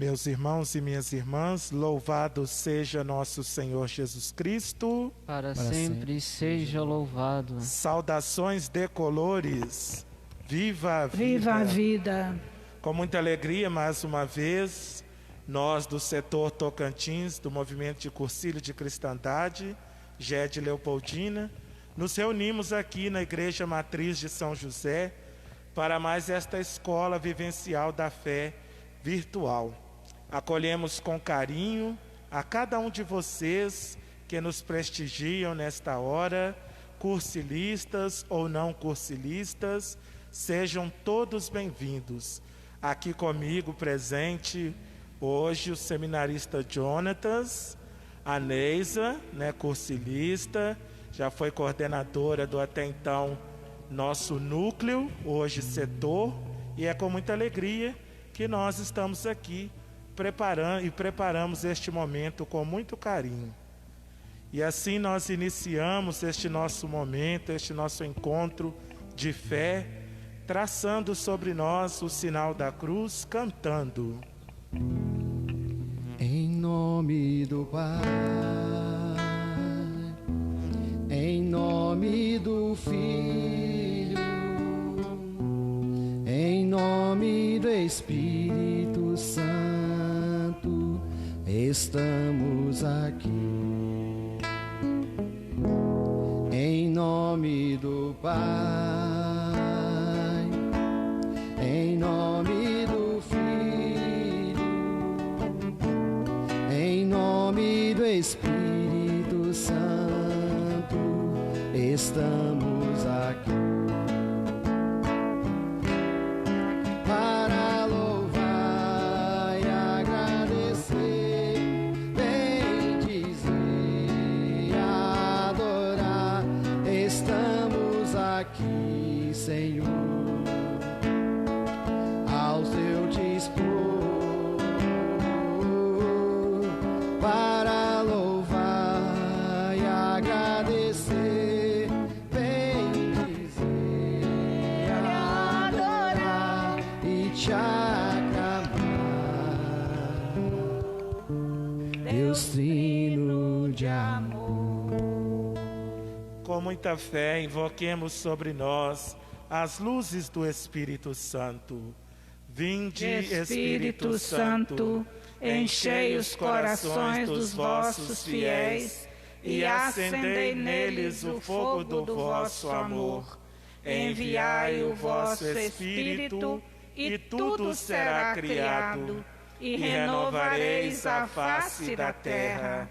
Meus irmãos e minhas irmãs, louvado seja nosso Senhor Jesus Cristo. Para sempre seja louvado. Saudações decolores. Viva a vida. Viva a vida. Com muita alegria, mais uma vez, nós do setor Tocantins, do Movimento de Cursilho de Cristandade, GED Leopoldina, nos reunimos aqui na Igreja Matriz de São José para mais esta escola vivencial da fé virtual. Acolhemos com carinho a cada um de vocês que nos prestigiam nesta hora, cursilistas ou não cursilistas, sejam todos bem-vindos. Aqui comigo presente hoje o seminarista Jonatas, a Neisa, cursilista, já foi coordenadora do até então nosso núcleo, hoje setor, e é com muita alegria que nós estamos aqui preparamos este momento com muito carinho. E assim nós iniciamos este nosso momento, este nosso encontro de fé, traçando sobre nós o sinal da cruz, cantando. Em nome do Pai, em nome do Filho, em nome do Espírito Santo, estamos aqui. Em nome do Pai, em nome do Filho, em nome do Espírito Santo, estamos aqui para louvar e agradecer, bendizer e adorar. Estamos aqui, Senhor, ao teu dispor, para louvar e agradecer, bendizer e adorar e te aclamar. Deus trino de amor. Com muita fé, invoquemos sobre nós as luzes do Espírito Santo. Vinde, Espírito Santo, enchei os corações dos vossos fiéis e acendei neles o fogo do vosso amor. Enviai o vosso Espírito e tudo será criado e renovareis a face da terra.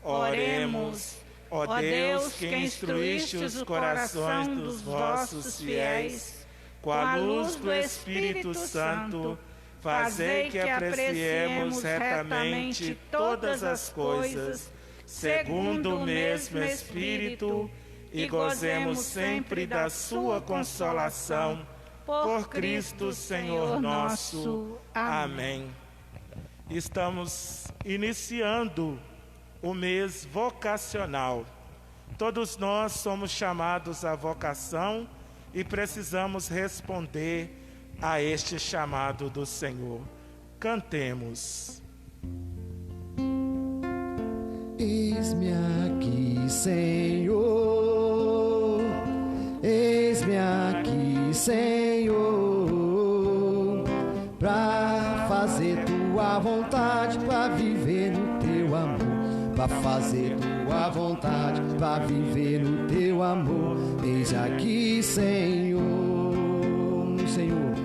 Oremos. Ó Deus, que instruíste os corações dos vossos fiéis, com a luz do Espírito Santo, fazei que apreciemos retamente todas as coisas, segundo o mesmo Espírito, e gozemos sempre da sua consolação, por Cristo Senhor nosso. Amém. Estamos iniciando o mês vocacional. Todos nós somos chamados à vocação e precisamos responder a este chamado do Senhor. Cantemos. Eis-me aqui, Senhor, eis-me aqui, Senhor, pra fazer tua vontade, pra viver no teu amor. Pra fazer tua vontade, pra viver no teu amor. Eis aqui, Senhor, Senhor.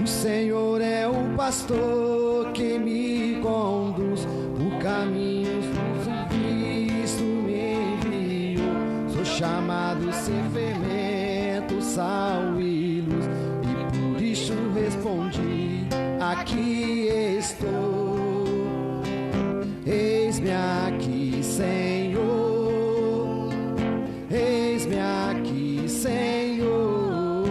O Senhor é o pastor que me conduz por caminhos luz e Cristo me enviou. Sou chamado a ser fermento, sal e luz, e por isso respondi: aqui estou. Eis-me aqui, Senhor, eis-me aqui, Senhor,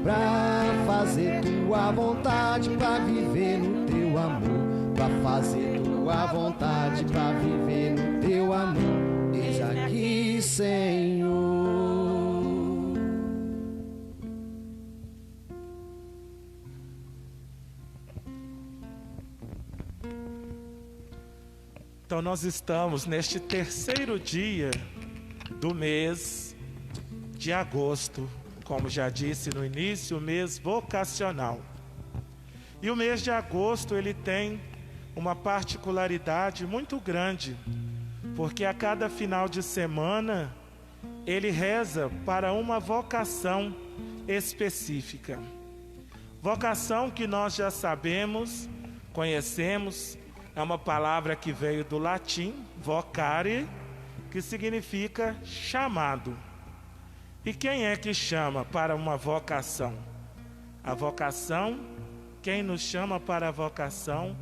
pra fazer tua vontade, pra viver no teu amor, pra fazer tua vontade, pra viver no teu amor. Eis aqui, Senhor. Então nós estamos neste terceiro dia do mês de agosto, como já disse no início, o mês vocacional. E o mês de agosto ele tem uma particularidade muito grande, porque a cada final de semana ele reza para uma vocação específica. Vocação que nós já sabemos, conhecemos, é uma palavra que veio do latim, vocare, que significa chamado. E quem é que chama para uma vocação? A vocação, quem nos chama para a vocação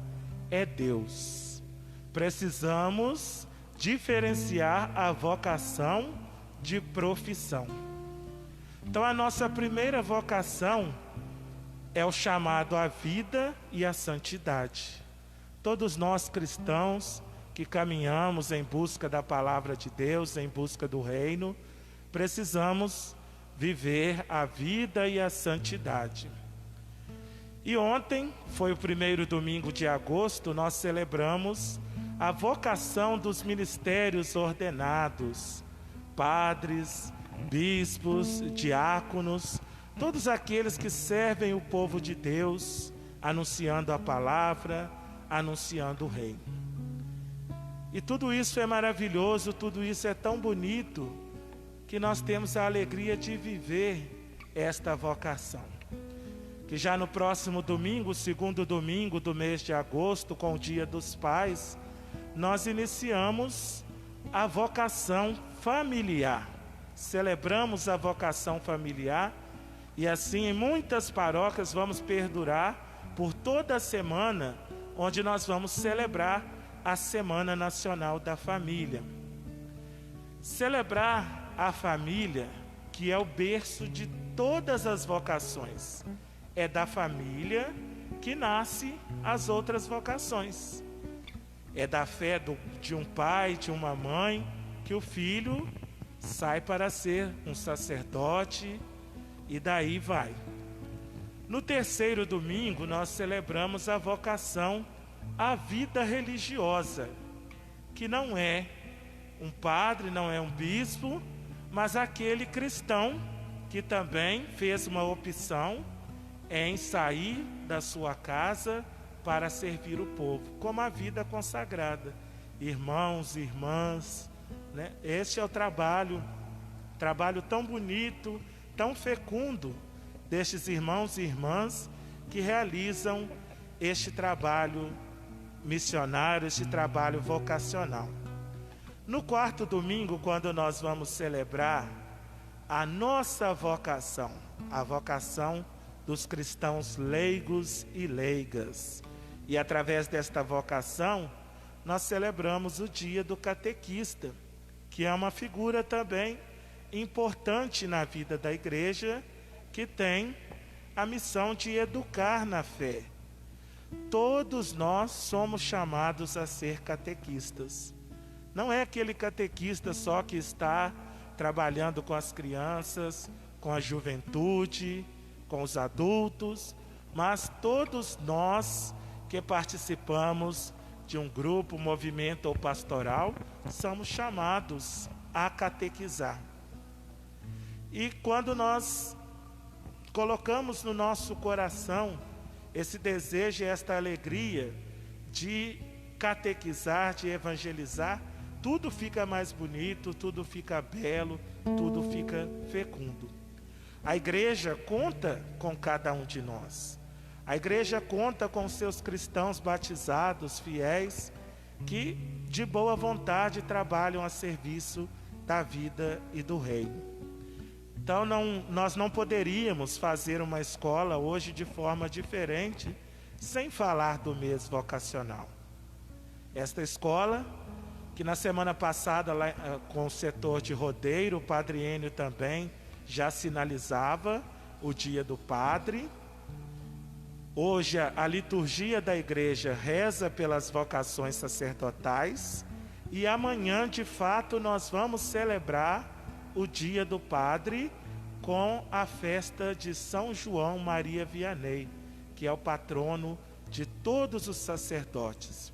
é Deus. Precisamos diferenciar a vocação de profissão. Então a nossa primeira vocação é o chamado à vida e à santidade. Todos nós cristãos que caminhamos em busca da palavra de Deus, em busca do reino, precisamos viver a vida e a santidade. E ontem, foi o primeiro domingo de agosto, nós celebramos a vocação dos ministérios ordenados, padres, bispos, diáconos, todos aqueles que servem o povo de Deus, anunciando a palavra, anunciando o reino. E tudo isso é maravilhoso, tudo isso é tão bonito, que nós temos a alegria de viver esta vocação. Que já no próximo domingo, segundo domingo do mês de agosto, com o Dia dos Pais, nós iniciamos a vocação familiar. Celebramos a vocação familiar e assim em muitas paróquias vamos perdurar por toda a semana, onde nós vamos celebrar a Semana Nacional da Família. Celebrar a família, que é o berço de todas as vocações. É da família que nasce as outras vocações. É da fé de um pai, de uma mãe, que o filho sai para ser um sacerdote e daí vai. No terceiro domingo, nós celebramos a vocação à vida religiosa, que não é um padre, não é um bispo, mas aquele cristão que também fez uma opção em sair da sua casa para servir o povo, como a vida consagrada. Irmãos, irmãs, né? Este é o trabalho tão bonito, tão fecundo destes irmãos e irmãs que realizam este trabalho missionário, este trabalho vocacional. No quarto domingo, quando nós vamos celebrar a nossa vocação, a vocação dos cristãos leigos e leigas, e através desta vocação, nós celebramos o dia do catequista, que é uma figura também importante na vida da igreja, que tem a missão de educar na fé. Todos nós somos chamados a ser catequistas. Não é aquele catequista só que está trabalhando com as crianças, com a juventude, com os adultos, mas todos nós que participamos de um grupo, movimento ou pastoral, somos chamados a catequizar. E quando nós colocamos no nosso coração esse desejo e esta alegria de catequizar, de evangelizar, tudo fica mais bonito, tudo fica belo, tudo fica fecundo. A igreja conta com cada um de nós. A igreja conta com seus cristãos batizados, fiéis, que de boa vontade trabalham a serviço da vida e do reino. Então nós não poderíamos fazer uma escola hoje de forma diferente, sem falar do mês vocacional. Esta escola, que na semana passada, lá, com o setor de rodeiro, o Padre Enio também já sinalizava o dia do padre. Hoje a liturgia da igreja reza pelas vocações sacerdotais e amanhã, de fato, nós vamos celebrar o dia do padre com a festa de São João Maria Vianney, que é o patrono de todos os sacerdotes.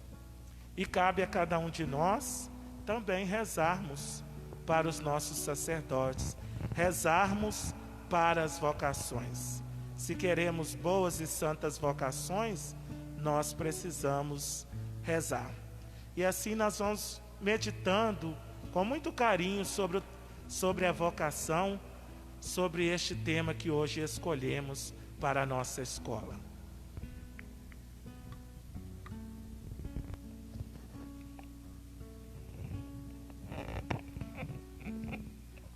E cabe a cada um de nós também rezarmos para os nossos sacerdotes, rezarmos para as vocações. Se queremos boas e santas vocações, nós precisamos rezar. E assim nós vamos meditando com muito carinho sobre a vocação, sobre este tema que hoje escolhemos para a nossa escola.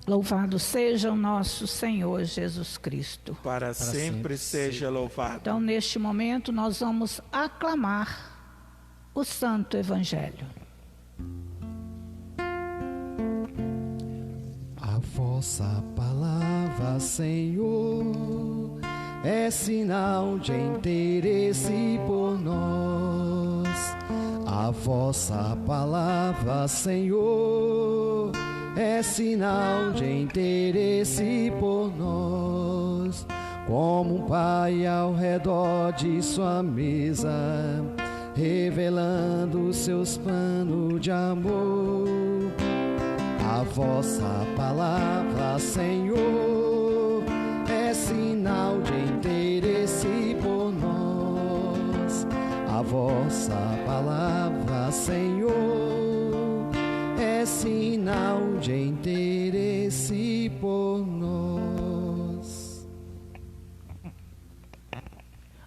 Louvado seja o nosso Senhor Jesus Cristo. Para sempre seja louvado. Então, neste momento, nós vamos aclamar o Santo Evangelho. A vossa palavra, Senhor, é sinal de interesse por nós. A vossa palavra, Senhor, é sinal de interesse por nós. Como um pai ao redor de sua mesa, revelando seus planos de amor. A vossa palavra, Senhor, é sinal de interesse por nós. A vossa palavra, Senhor, é sinal de interesse por nós.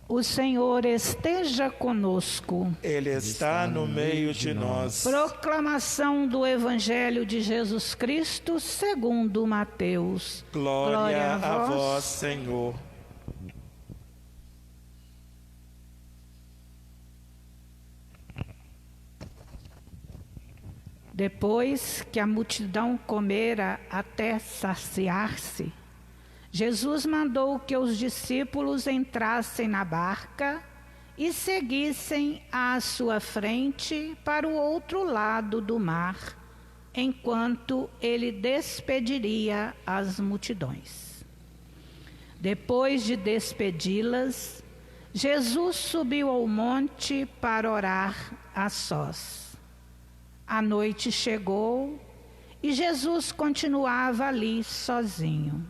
O Senhor esteja conosco. Ele está no meio de nós. Proclamação do Evangelho de Jesus Cristo segundo Mateus. Glória a vós, Senhor. Depois que a multidão comera até saciar-se, Jesus mandou que os discípulos entrassem na barca e seguissem à sua frente para o outro lado do mar, enquanto ele despediria as multidões. Depois de despedi-las, Jesus subiu ao monte para orar a sós. A noite chegou e Jesus continuava ali sozinho.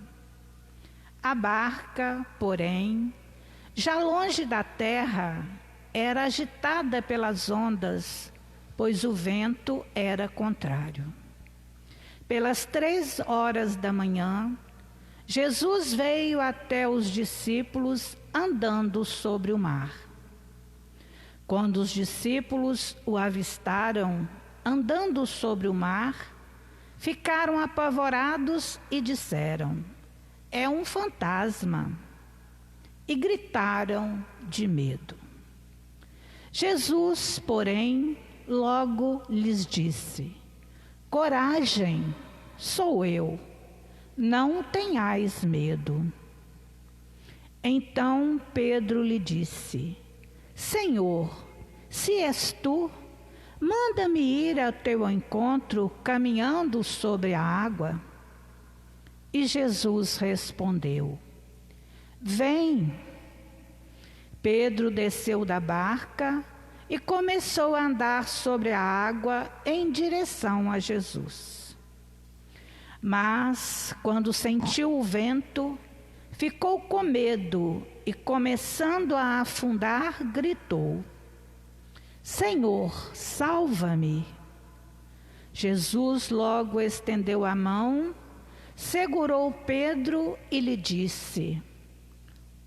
A barca, porém, já longe da terra, era agitada pelas ondas, pois o vento era contrário. Pelas 3 horas da manhã, Jesus veio até os discípulos andando sobre o mar. Quando os discípulos o avistaram andando sobre o mar, ficaram apavorados e disseram: "É um fantasma", e gritaram de medo. Jesus, porém, logo lhes disse: "Coragem, sou eu, não tenhais medo." Então Pedro lhe disse: "Senhor, se és tu, manda-me ir ao teu encontro caminhando sobre a água." E Jesus respondeu: "Vem." Pedro desceu da barca e começou a andar sobre a água em direção a Jesus. Mas, quando sentiu o vento, ficou com medo e, começando a afundar, gritou: "Senhor, salva-me." Jesus logo estendeu a mão, segurou Pedro e lhe disse: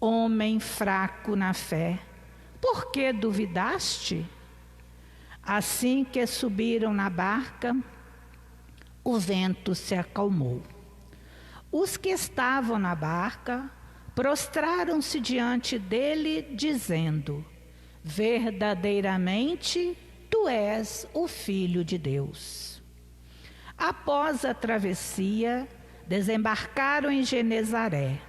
"Homem fraco na fé, por que duvidaste?" Assim que subiram na barca, o vento se acalmou. Os que estavam na barca prostraram-se diante dele, dizendo: "Verdadeiramente, tu és o Filho de Deus." Após a travessia, desembarcaram em Genezaré.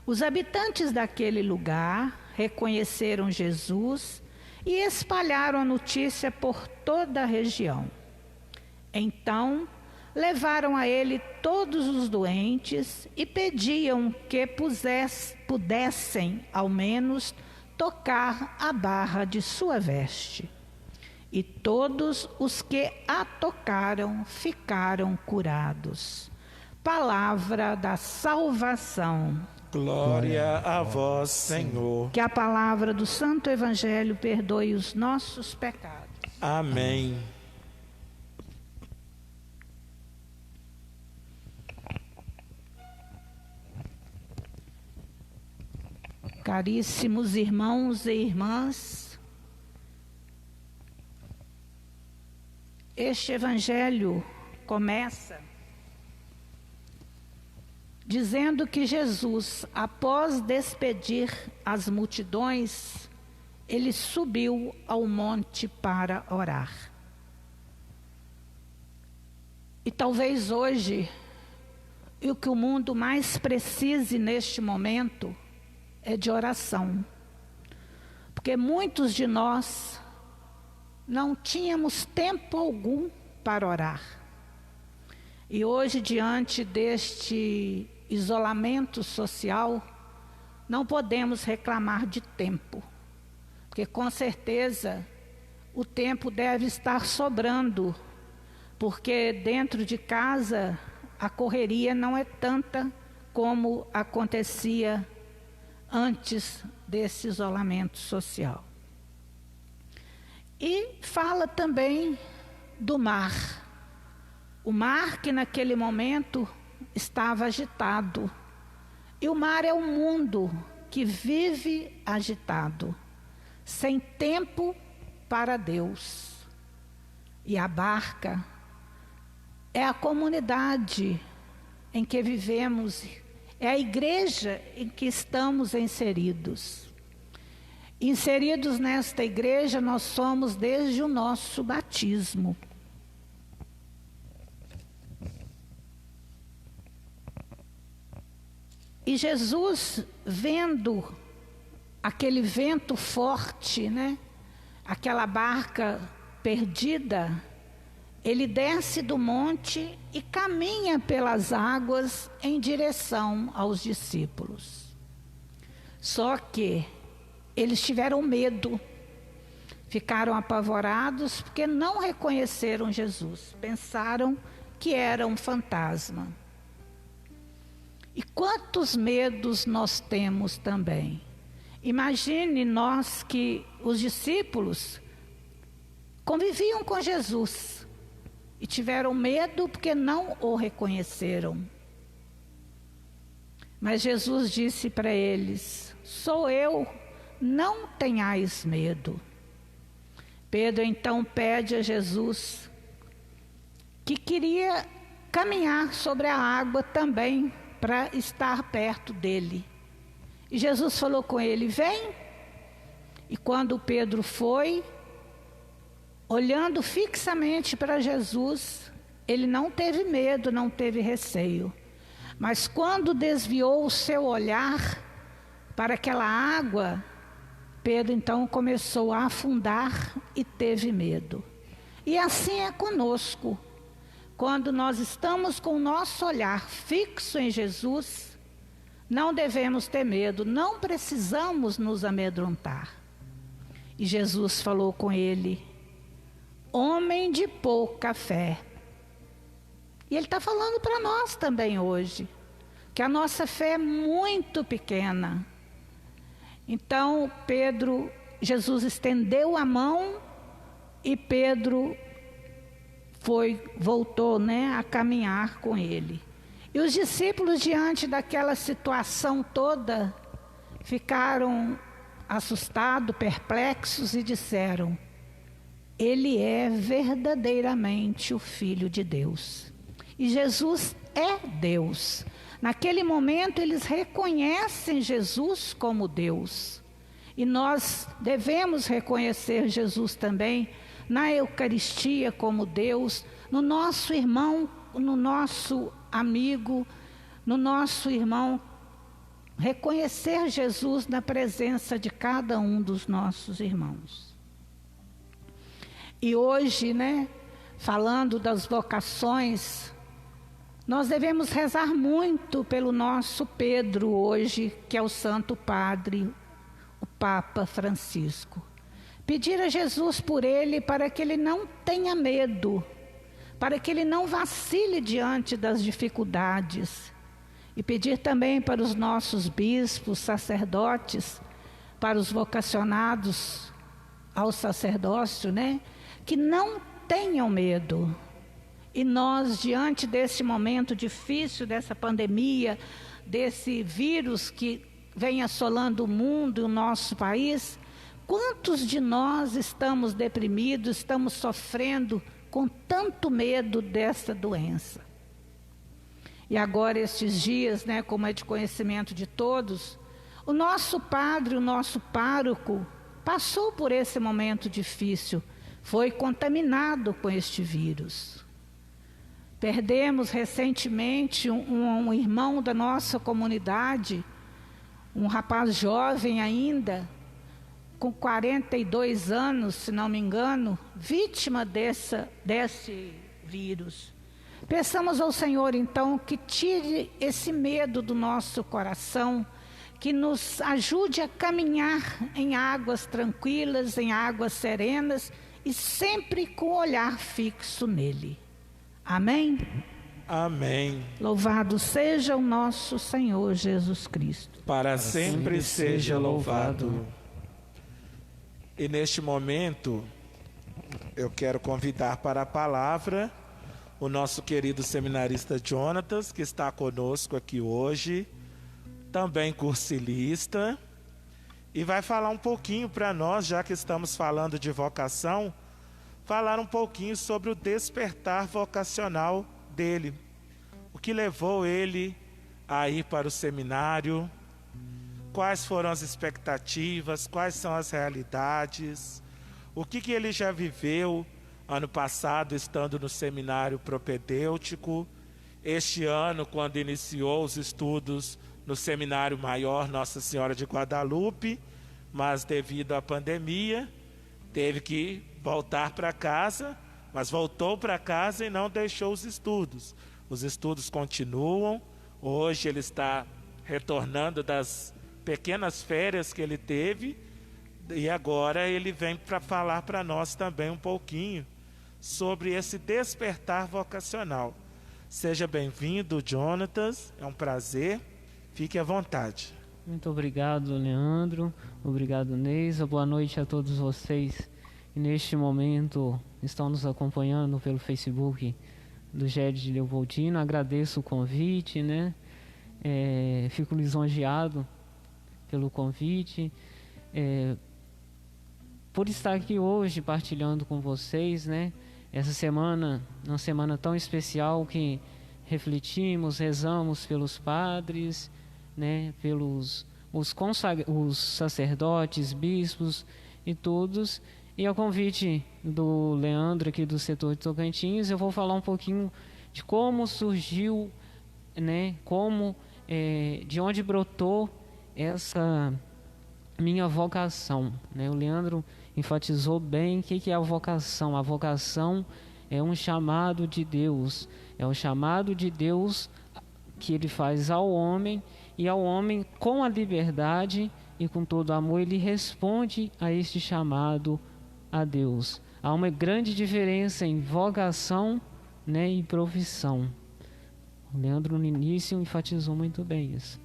Os habitantes daquele lugar reconheceram Jesus e espalharam a notícia por toda a região. Então, levaram a ele todos os doentes e pediam que pudessem, ao menos, tocar a barra de sua veste. e todos os que a tocaram ficaram curados. Palavra da salvação. Glória a vós, Senhor. Que a palavra do Santo Evangelho perdoe os nossos pecados. Amém. Caríssimos irmãos e irmãs, este Evangelho começa dizendo que Jesus, após despedir as multidões, ele subiu ao monte para orar. E talvez hoje, o que o mundo mais precise neste momento é de oração. Porque muitos de nós não tínhamos tempo algum para orar. E hoje, diante deste isolamento social, não podemos reclamar de tempo, porque com certeza o tempo deve estar sobrando, porque dentro de casa a correria não é tanta como acontecia antes desse isolamento social. E fala também do mar. O mar que naquele momento estava agitado. E o mar é um mundo que vive agitado, sem tempo para Deus. E a barca é a comunidade em que vivemos, é a igreja em que estamos inseridos. Inseridos nesta igreja nós somos desde o nosso batismo. E Jesus, vendo aquele vento forte, aquela barca perdida, ele desce do monte e caminha pelas águas em direção aos discípulos. Só que eles tiveram medo, ficaram apavorados porque não reconheceram Jesus, pensaram que era um fantasma. E quantos medos nós temos também. Imagine nós que os discípulos conviviam com Jesus e tiveram medo porque não o reconheceram. Mas Jesus disse para eles: sou eu, não tenhais medo. Pedro então pede a Jesus que queria caminhar sobre a água também, para estar perto dele. E Jesus falou com ele: vem. E quando Pedro foi, olhando fixamente para Jesus, ele não teve medo, não teve receio. Mas quando desviou o seu olhar para aquela água, Pedro então começou a afundar e teve medo. E assim é conosco. Quando nós estamos com o nosso olhar fixo em Jesus, não devemos ter medo, não precisamos nos amedrontar. E Jesus falou com ele: homem de pouca fé. E ele está falando para nós também hoje, que a nossa fé é muito pequena. Então Jesus estendeu a mão e Pedro voltou a caminhar com ele. E os discípulos, diante daquela situação toda, ficaram assustados, perplexos e disseram: ele é verdadeiramente o Filho de Deus. E Jesus é Deus. Naquele momento eles reconhecem Jesus como Deus. E nós devemos reconhecer Jesus também na Eucaristia como Deus, no nosso irmão, no nosso amigo, no nosso irmão. Reconhecer Jesus na presença de cada um dos nossos irmãos. E hoje, falando das vocações, nós devemos rezar muito pelo nosso Pedro hoje, que é o Santo Padre, o Papa Francisco. Pedir a Jesus por ele para que ele não tenha medo, para que ele não vacile diante das dificuldades. E pedir também para os nossos bispos, sacerdotes, para os vocacionados ao sacerdócio, né? Que não tenham medo. E nós, diante desse momento difícil, dessa pandemia, desse vírus que vem assolando o mundo e o nosso país, quantos de nós estamos deprimidos, estamos sofrendo com tanto medo dessa doença? E agora, estes dias, né, como é de conhecimento de todos, o nosso padre, o nosso pároco, passou por esse momento difícil, foi contaminado com este vírus. Perdemos recentemente um irmão da nossa comunidade, um rapaz jovem ainda, com 42 anos, se não me engano, vítima desse vírus. Peçamos ao Senhor, então, que tire esse medo do nosso coração, que nos ajude a caminhar em águas tranquilas, em águas serenas e sempre com o olhar fixo nele. Amém? Amém. Louvado seja o nosso Senhor Jesus Cristo. Para sempre seja louvado. E neste momento, eu quero convidar para a palavra o nosso querido seminarista Jonatas, que está conosco aqui hoje, também cursilista, e vai falar um pouquinho para nós, já que estamos falando de vocação, falar um pouquinho sobre o despertar vocacional dele. O que levou ele a ir para o seminário, quais foram as expectativas, quais são as realidades, o que ele já viveu ano passado estando no seminário propedêutico, este ano quando iniciou os estudos no seminário maior Nossa Senhora de Guadalupe, mas devido à pandemia teve que voltar para casa, mas voltou para casa e não deixou os estudos. Os estudos continuam, hoje ele está retornando das pequenas férias que ele teve e agora ele vem para falar para nós também um pouquinho sobre esse despertar vocacional. Seja bem-vindo, Jonatas, é um prazer, fique à vontade. Muito obrigado, Leandro, obrigado, Neisa, boa noite a todos vocês que neste momento estão nos acompanhando pelo Facebook do GED de Leopoldina. Agradeço o convite, né? Fico lisonjeado pelo convite, por estar aqui hoje partilhando com vocês, né? Essa semana, uma semana tão especial que refletimos, rezamos pelos padres, né? Pelos os sacerdotes, bispos e todos. E ao convite do Leandro aqui do setor de Tocantins, eu vou falar um pouquinho de como surgiu, né? De onde brotou essa minha vocação, né? O Leandro enfatizou bem o que é a vocação. A vocação é um chamado de Deus, é um chamado de Deus que ele faz ao homem, e ao homem com a liberdade e com todo amor ele responde a este chamado a Deus. Há uma grande diferença em vocação, né, e profissão. O Leandro no início enfatizou muito bem isso.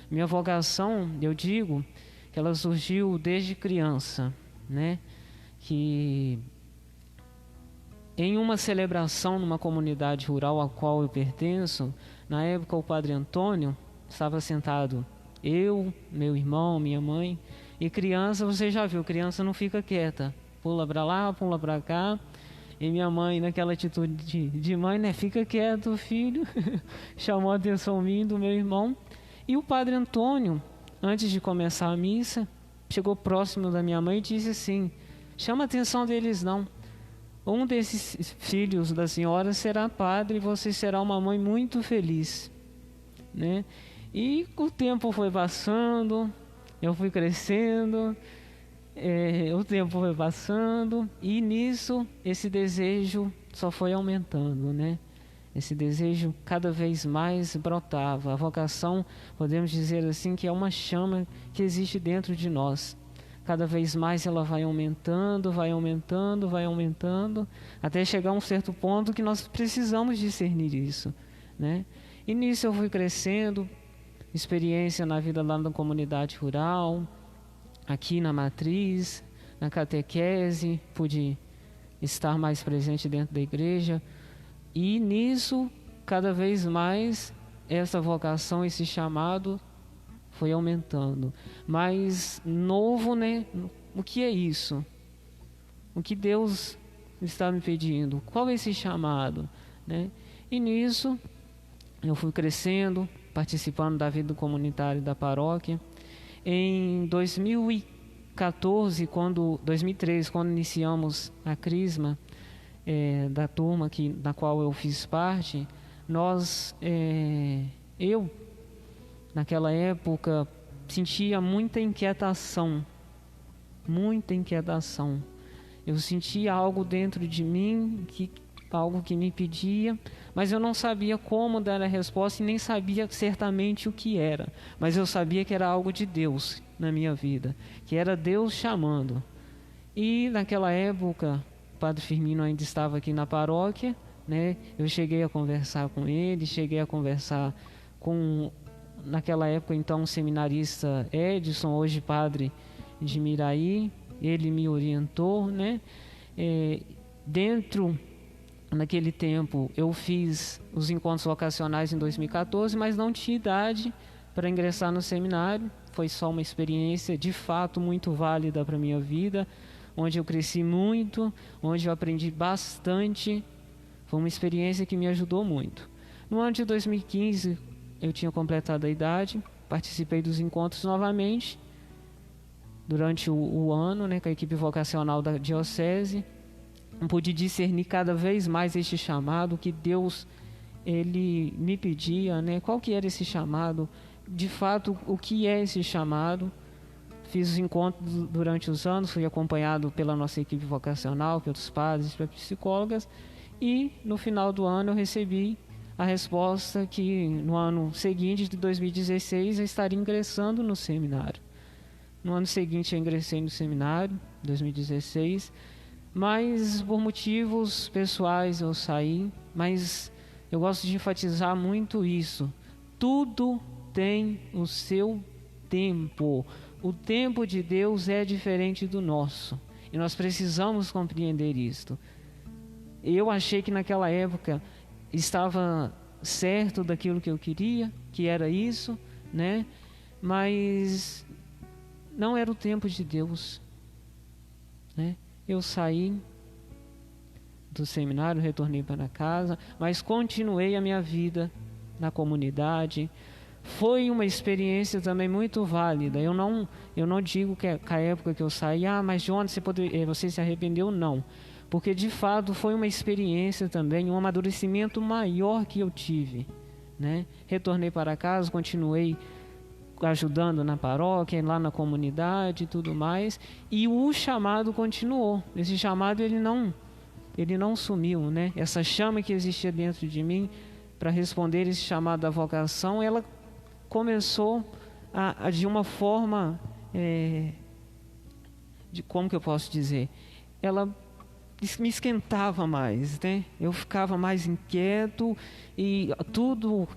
Minha vocação, eu digo que ela surgiu desde criança, né? Que em uma celebração numa comunidade rural a qual eu pertenço, na época o Padre Antônio estava sentado, eu, meu irmão, minha mãe, e criança, você já viu, criança não fica quieta, pula para lá, pula para cá, e minha mãe naquela atitude de mãe, né, fica quieto, filho, chamou a atenção minha e do meu irmão, e o Padre Antônio, antes de começar a missa, chegou próximo da minha mãe e disse assim: chama a atenção deles não, um desses filhos da senhora será padre e você será uma mãe muito feliz, né? E o tempo foi passando, eu fui crescendo, o tempo foi passando, e nisso esse desejo só foi aumentando, né? Esse desejo cada vez mais brotava. A vocação, podemos dizer assim, que é uma chama que existe dentro de nós. cada vez mais ela vai aumentando, até chegar a um certo ponto que nós precisamos discernir isso, né? E nisso eu fui crescendo, experiência na vida lá na comunidade rural, aqui na matriz, na catequese, pude estar mais presente dentro da igreja, e nisso, cada vez mais, essa vocação, esse chamado foi aumentando. Mas novo, né? O que é isso? O que Deus está me pedindo? Qual é esse chamado, né? E nisso eu fui crescendo, participando da vida comunitária da paróquia. Em 2013, quando iniciamos a Crisma, da turma da qual eu fiz parte, eu naquela época sentia muita inquietação. Eu sentia algo dentro de mim, algo que me pedia, mas eu não sabia como dar a resposta e nem sabia certamente o que era. Mas eu sabia que era algo de Deus na minha vida, que era Deus chamando. E naquela época, o Padre Firmino ainda estava aqui na paróquia, né? Eu cheguei a conversar com ele, naquela época, então, o seminarista Edson, hoje padre de Miraí. Ele me orientou, né? Naquele tempo, eu fiz os encontros vocacionais em 2014, mas não tinha idade para ingressar no seminário. Foi só uma experiência, de fato, muito válida para a minha vida, onde eu cresci muito, onde eu aprendi bastante. Foi uma experiência que me ajudou muito. No ano de 2015, eu tinha completado a idade, participei dos encontros novamente, durante o ano, né, com a equipe vocacional da diocese. Pude discernir cada vez mais este chamado que Deus ele me pedia, né? Qual que era esse chamado? De fato, o que é esse chamado? Fiz os encontros durante os anos, fui acompanhado pela nossa equipe vocacional, pelos padres, pelas psicólogas, e no final do ano eu recebi a resposta que no ano seguinte, de 2016, eu estaria ingressando no seminário. No ano seguinte eu ingressei no seminário, 2016, mas por motivos pessoais eu saí. Mas eu gosto de enfatizar muito isso: tudo tem o seu tempo. O tempo de Deus é diferente do nosso, e nós precisamos compreender isto. Eu achei que naquela época estava certo daquilo que eu queria, que era isso, né? Mas não era o tempo de Deus, né? Eu saí do seminário, retornei para casa, mas continuei a minha vida na comunidade. Foi uma experiência também muito válida. Eu não digo que a época que eu saí, mas Jonas, você se arrependeu? Não. Porque de fato foi uma experiência também, um amadurecimento maior que eu tive, né? Retornei para casa, continuei ajudando na paróquia, lá na comunidade e tudo mais, e o chamado continuou. Esse chamado ele não sumiu, né? Essa chama que existia dentro de mim para responder esse chamado da vocação, ela começou de uma forma, como que eu posso dizer? Ela me esquentava mais, né? Eu ficava mais inquieto e tudo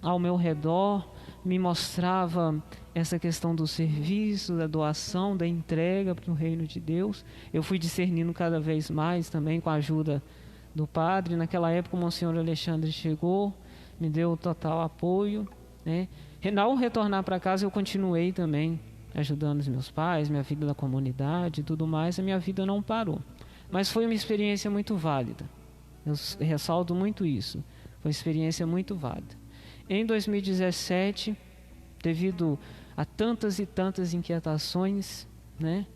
ao meu redor me mostrava essa questão do serviço, da doação, da entrega para o reino de Deus. Eu fui discernindo cada vez mais também com a ajuda do padre. Naquela época o Monsenhor Alexandre chegou, me deu total apoio, né? Ao retornar para casa eu continuei também ajudando os meus pais, minha vida da comunidade e tudo mais. A minha vida não parou. Mas foi uma experiência muito válida. Eu ressalto muito isso. Foi uma experiência muito válida. Em 2017, devido a tantas e tantas inquietações, né,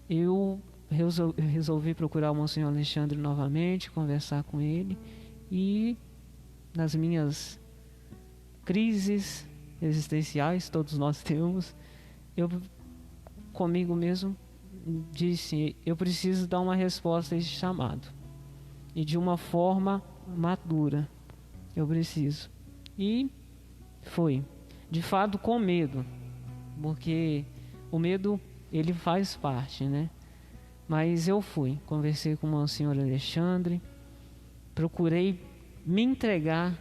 eu resolvi procurar o Monsenhor Alexandre novamente, conversar com ele, e nas minhas crises existenciais, todos nós temos, eu comigo mesmo disse: eu preciso dar uma resposta a esse chamado, e de uma forma madura. Eu preciso. E foi, de fato, com medo, porque o medo ele faz parte, né? Mas eu fui, conversei com o Monsenhor Alexandre, procurei me entregar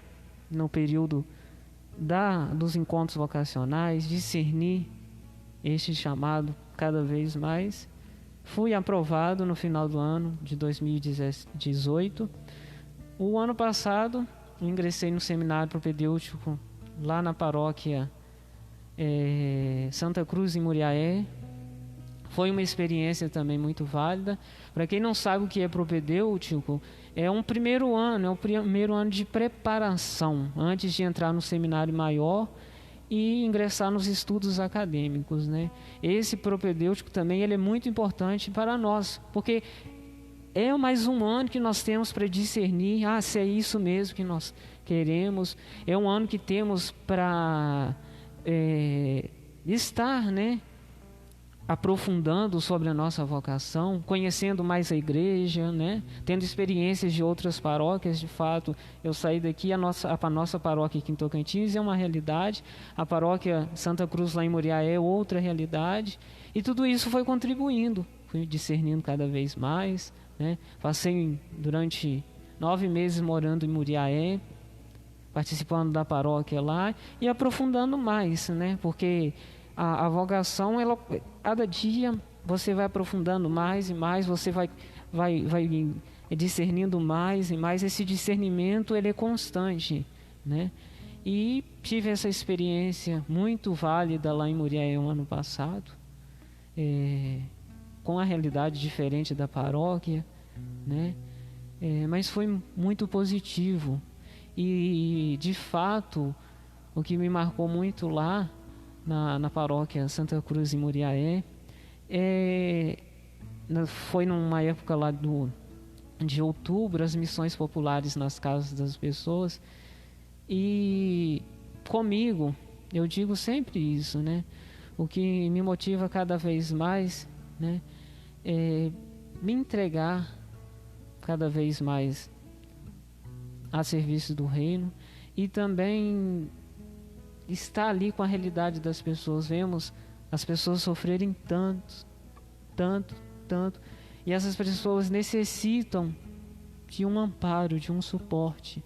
no período dos encontros vocacionais, discernir este chamado cada vez mais. Fui aprovado no final do ano de 2018. O ano passado, eu ingressei no seminário propedêutico lá na paróquia Santa Cruz, em Muriaé. Foi uma experiência também muito válida. Para quem não sabe o que é propedêutico, é o primeiro ano de preparação, antes de entrar no seminário maior e ingressar nos estudos acadêmicos, né? Esse propedêutico também ele é muito importante para nós, porque é mais um ano que nós temos para discernir, se é isso mesmo que nós queremos. É um ano que temos para estar, né, aprofundando sobre a nossa vocação, conhecendo mais a igreja, né? Tendo experiências de outras paróquias. De fato, eu saí daqui, a nossa paróquia aqui em Tocantins é uma realidade, a paróquia Santa Cruz lá em Muriaé é outra realidade, e tudo isso foi contribuindo, fui discernindo cada vez mais, né? Passei durante 9 meses morando em Muriaé, participando da paróquia lá e aprofundando mais, né? Porque a vocação, ela, cada dia você vai aprofundando mais e mais, você vai discernindo mais e mais. Esse discernimento ele é constante, né? E tive essa experiência muito válida lá em Muriaé o ano passado, com a realidade diferente da paróquia, né? Mas foi muito positivo. E de fato, o que me marcou muito lá na paróquia Santa Cruz em Muriaé foi numa época lá de outubro, as missões populares nas casas das pessoas. E comigo, eu digo sempre isso, né? O que me motiva cada vez mais, né, é me entregar cada vez mais a serviço do reino e também estar ali com a realidade das pessoas. Vemos as pessoas sofrerem tanto, e essas pessoas necessitam de um amparo, de um suporte,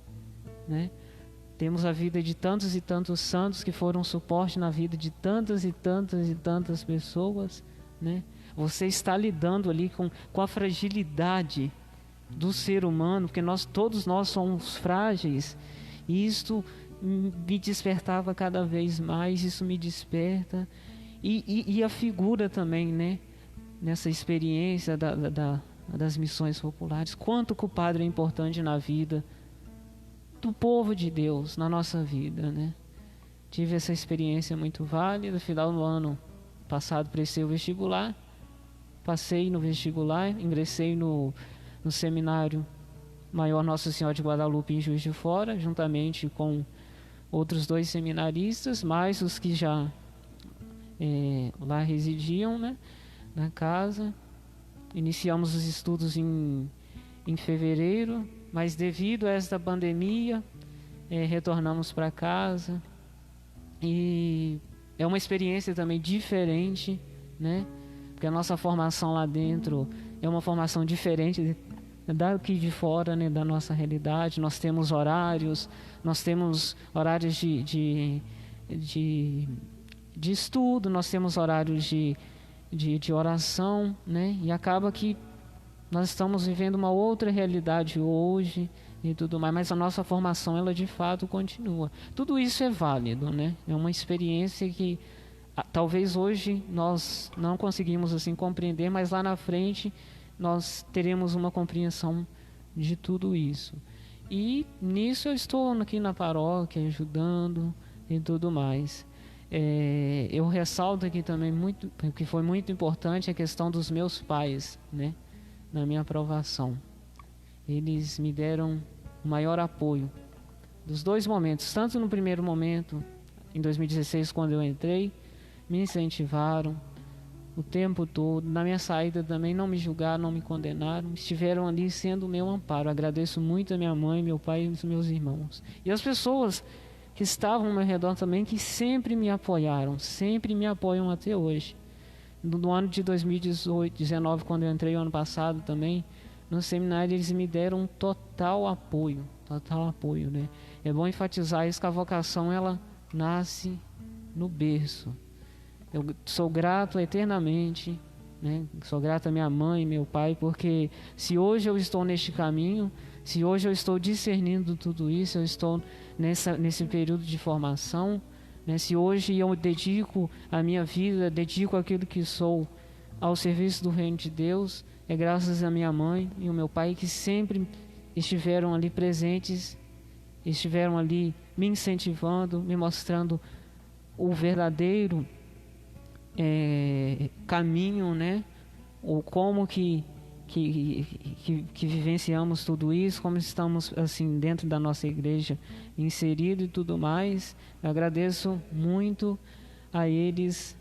né? Temos a vida de tantos e tantos santos que foram suporte na vida de tantas e tantas pessoas, né? Você está lidando ali com a fragilidade do ser humano, porque todos nós somos frágeis, e isto me despertava cada vez mais, isso me desperta, e a figura também, né, nessa experiência das missões populares, quanto que o padre é importante na vida do povo de Deus, na nossa vida, né? Tive essa experiência muito válida. No final do ano passado prestei o vestibular, passei no vestibular, ingressei no seminário maior Nossa Senhora de Guadalupe em Juiz de Fora, juntamente com outros 2 seminaristas, mais os que já lá residiam, né, na casa. Iniciamos os estudos em fevereiro, mas devido a esta pandemia, retornamos para casa. E é uma experiência também diferente, né? Porque a nossa formação lá dentro é uma formação diferente daqui de fora, né, da nossa realidade. Nós temos horários de estudo, nós temos horários de oração, né? E acaba que nós estamos vivendo uma outra realidade hoje e tudo mais, mas a nossa formação, ela de fato continua. Tudo isso é válido, né? É uma experiência que talvez hoje nós não conseguimos assim compreender, mas lá na frente nós teremos uma compreensão de tudo isso. E nisso eu estou aqui na paróquia ajudando e tudo mais. Eu ressalto aqui também que foi muito importante a questão dos meus pais, né, na minha aprovação. Eles me deram o maior apoio dos 2 momentos, tanto no primeiro momento, em 2016, quando eu entrei, me incentivaram o tempo todo. Na minha saída também não me julgaram, não me condenaram, estiveram ali sendo o meu amparo. Agradeço muito a minha mãe, meu pai e os meus irmãos. E as pessoas que estavam ao meu redor também, que sempre me apoiaram, sempre me apoiam até hoje. No ano de 2018, 2019, quando eu entrei o ano passado também, no seminário eles me deram um total apoio, né? É bom enfatizar isso, que a vocação ela nasce no berço. Eu sou grato eternamente, né? Sou grato à minha mãe e meu pai, porque se hoje eu estou neste caminho, se hoje eu estou discernindo tudo isso, eu estou nesse período de formação, né? Se hoje eu dedico a minha vida, dedico aquilo que sou ao serviço do reino de Deus, é graças à minha mãe e ao meu pai, que sempre estiveram ali presentes, estiveram ali me incentivando, me mostrando o verdadeiro caminho, né? Ou como que vivenciamos tudo isso, como estamos assim dentro da nossa igreja inserido e tudo mais. Eu agradeço muito a eles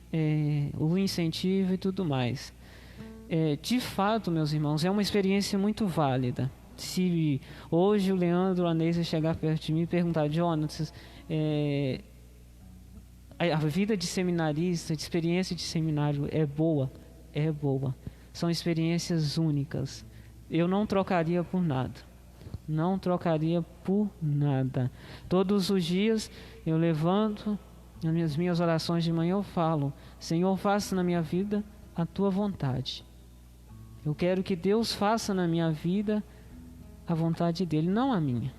o incentivo e tudo mais. De fato, meus irmãos, é uma experiência muito válida. Se hoje o Leandro, a Neisa chegar perto de mim e perguntar: Jonas, a vida de seminarista, de experiência de seminário é boa? É boa. São experiências únicas. Eu não trocaria por nada. Não trocaria por nada. Todos os dias eu levanto, nas minhas orações de manhã eu falo: Senhor, faça na minha vida a tua vontade. Eu quero que Deus faça na minha vida a vontade dele, não a minha.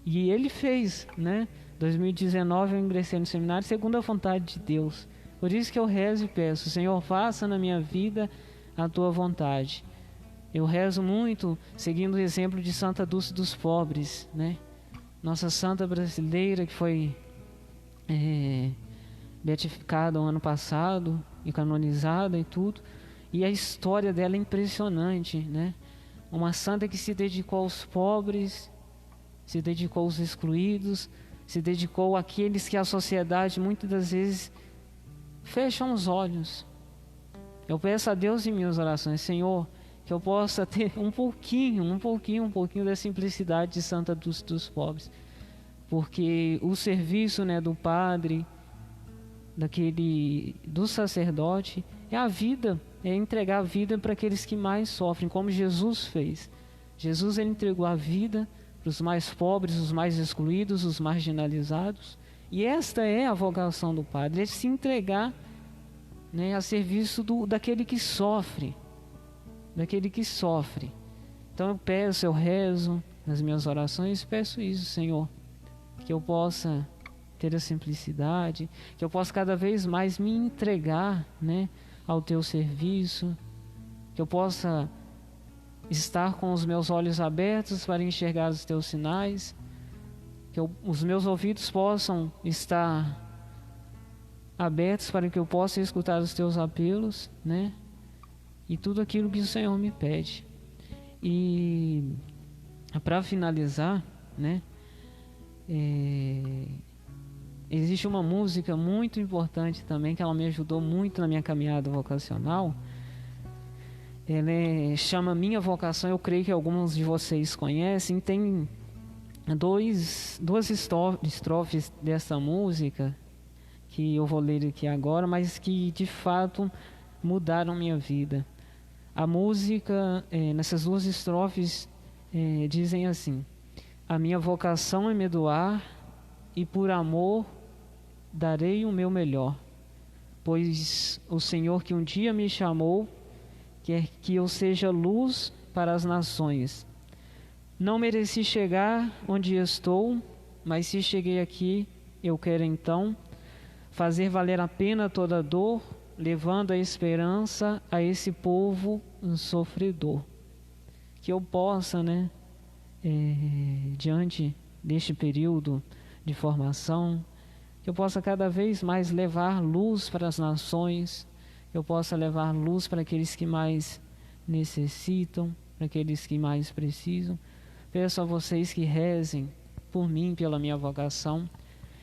E ele fez, né? 2019 eu ingressei no seminário segundo a vontade de Deus. Por isso que eu rezo e peço: Senhor, faça na minha vida a tua vontade. Eu rezo muito seguindo o exemplo de Santa Dulce dos Pobres, né? Nossa santa brasileira, que foi beatificada o ano passado e canonizada e tudo. E a história dela é impressionante, né? Uma santa que se dedicou aos pobres, se dedicou aos excluídos, se dedicou àqueles que a sociedade muitas das vezes fecham os olhos. Eu peço a Deus em minhas orações: Senhor, que eu possa ter um pouquinho da simplicidade de Santa Dulce dos Pobres, porque o serviço, né, do padre, do sacerdote, é a vida, é entregar a vida para aqueles que mais sofrem, como Jesus fez. Jesus, ele entregou a vida para os mais pobres, os mais excluídos, os marginalizados. E esta é a vocação do padre, é se entregar, né, a serviço daquele que sofre. Então eu peço, eu rezo nas minhas orações, peço isso, Senhor, que eu possa ter a simplicidade, que eu possa cada vez mais me entregar, né, ao teu serviço, que eu possa estar com os meus olhos abertos para enxergar os teus sinais, que os meus ouvidos possam estar abertos para que eu possa escutar os teus apelos, né? E tudo aquilo que o Senhor me pede. E para finalizar, né? Existe uma música muito importante também, que ela me ajudou muito na minha caminhada vocacional. Ela chama Minha Vocação. Eu creio que alguns de vocês conhecem. Tem duas estrofes dessa música que eu vou ler aqui agora, mas que de fato mudaram minha vida. A música, nessas duas estrofes, dizem assim: a minha vocação é me doar, e por amor darei o meu melhor, pois o Senhor que um dia me chamou quer que eu seja luz para as nações. Não mereci chegar onde estou, mas se cheguei aqui, eu quero então fazer valer a pena toda dor, levando a esperança a esse povo sofredor. Que eu possa, né, diante deste período de formação, que eu possa cada vez mais levar luz para as nações, que eu possa levar luz para aqueles que mais necessitam, para aqueles que mais precisam. Peço a vocês que rezem por mim, pela minha vocação,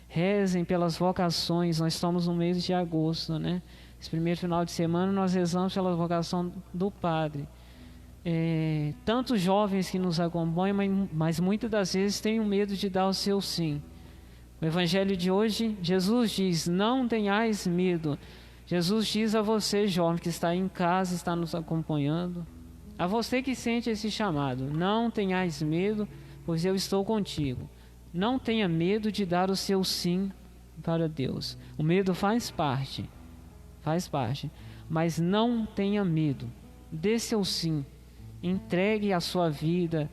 rezem pelas vocações. Nós estamos no mês de agosto, né? Esse primeiro final de semana nós rezamos pela vocação do padre. Tantos jovens que nos acompanham, mas muitas das vezes têm medo de dar o seu sim. O evangelho de hoje, Jesus diz: não tenhais medo. Jesus diz a você, jovem, que está em casa, está nos acompanhando, a você que sente esse chamado: não tenhais medo, pois eu estou contigo. Não tenha medo de dar o seu sim para Deus. O medo faz parte, mas não tenha medo. Dê seu sim, entregue a sua vida.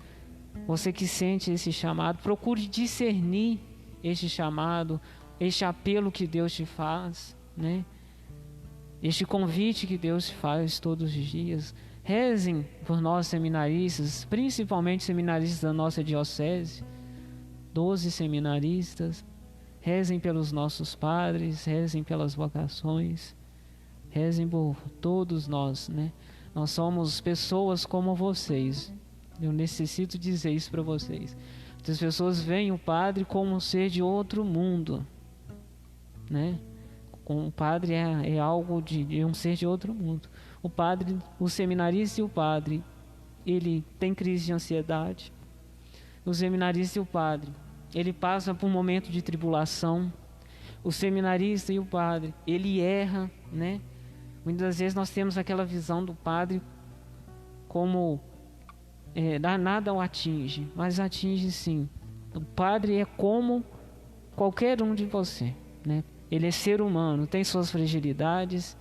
Você que sente esse chamado, procure discernir este chamado, este apelo que Deus te faz, né? Este convite que Deus te faz todos os dias. Rezem por nós seminaristas, principalmente seminaristas da nossa diocese, 12 seminaristas. Rezem pelos nossos padres, rezem pelas vocações, rezem por todos nós, né? Nós somos pessoas como vocês. Eu necessito dizer isso para vocês. As pessoas veem o padre como um ser de outro mundo, né? O padre é algo de um ser de outro mundo. O padre, o seminarista e o padre, ele tem crise de ansiedade. O seminarista e o padre, ele passa por um momento de tribulação. O seminarista e o padre, ele erra, né? Muitas vezes nós temos aquela visão do padre como nada o atinge, mas atinge sim. O padre é como qualquer um de você, né? Ele é ser humano, tem suas fragilidades,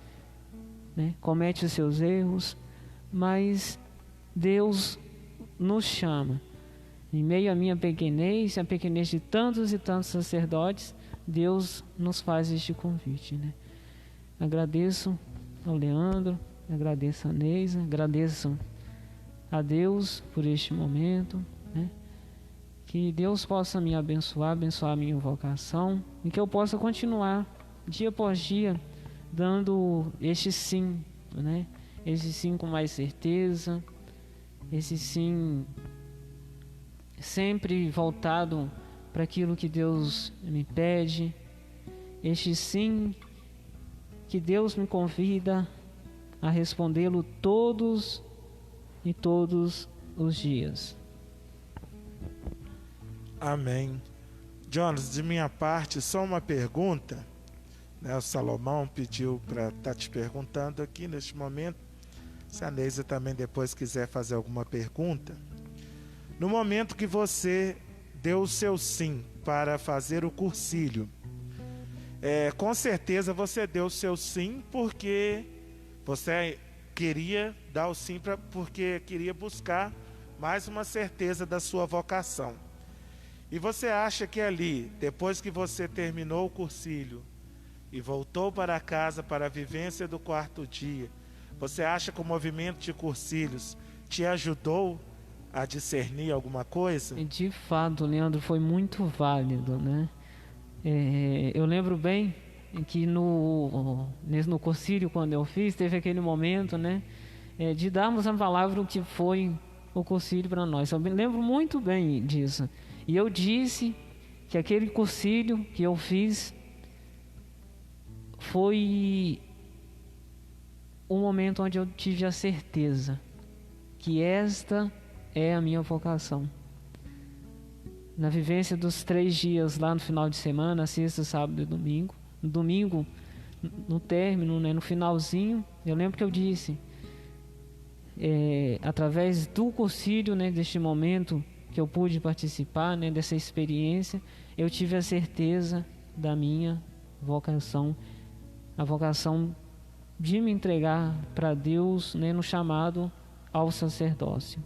né? Comete os seus erros, mas Deus nos chama. Em meio à minha pequenez, a pequenez de tantos e tantos sacerdotes, Deus nos faz este convite, né? Agradeço ao Leandro, agradeço a Neisa, agradeço a Deus por este momento, né? Que Deus possa me abençoar a minha vocação, e que eu possa continuar dia após dia dando este sim, né? Esse sim com mais certeza, esse sim sempre voltado para aquilo que Deus me pede, este sim que Deus me convida a respondê-lo todos os dias. Amém. Jonas, de minha parte, só uma pergunta, né? O Salomão pediu para estar te perguntando aqui neste momento. Se a Neisa também depois quiser fazer alguma pergunta. No momento que você deu o seu sim para fazer o cursílio, com certeza você deu o seu sim porque você queria dar o sim porque queria buscar mais uma certeza da sua vocação. E você acha que ali, depois que você terminou o cursílio e voltou para casa para a vivência do quarto dia, você acha que o movimento de cursílios te ajudou a discernir alguma coisa? De fato, Leandro, foi muito válido, né? Eu lembro bem que no cursílio, quando eu fiz, teve aquele momento, né? De darmos a palavra o que foi o cursílio para nós. Eu me lembro muito bem disso. E eu disse que aquele cursílio que eu fiz foi um momento onde eu tive a certeza que esta é a minha vocação. Na vivência dos 3 dias lá no final de semana, sexta, sábado e domingo, no domingo, no término, né, no finalzinho, eu lembro que eu disse, através do cursílio, né, deste momento que eu pude participar, né, dessa experiência, eu tive a certeza da minha vocação, a vocação de me entregar para Deus, né, no chamado ao sacerdócio.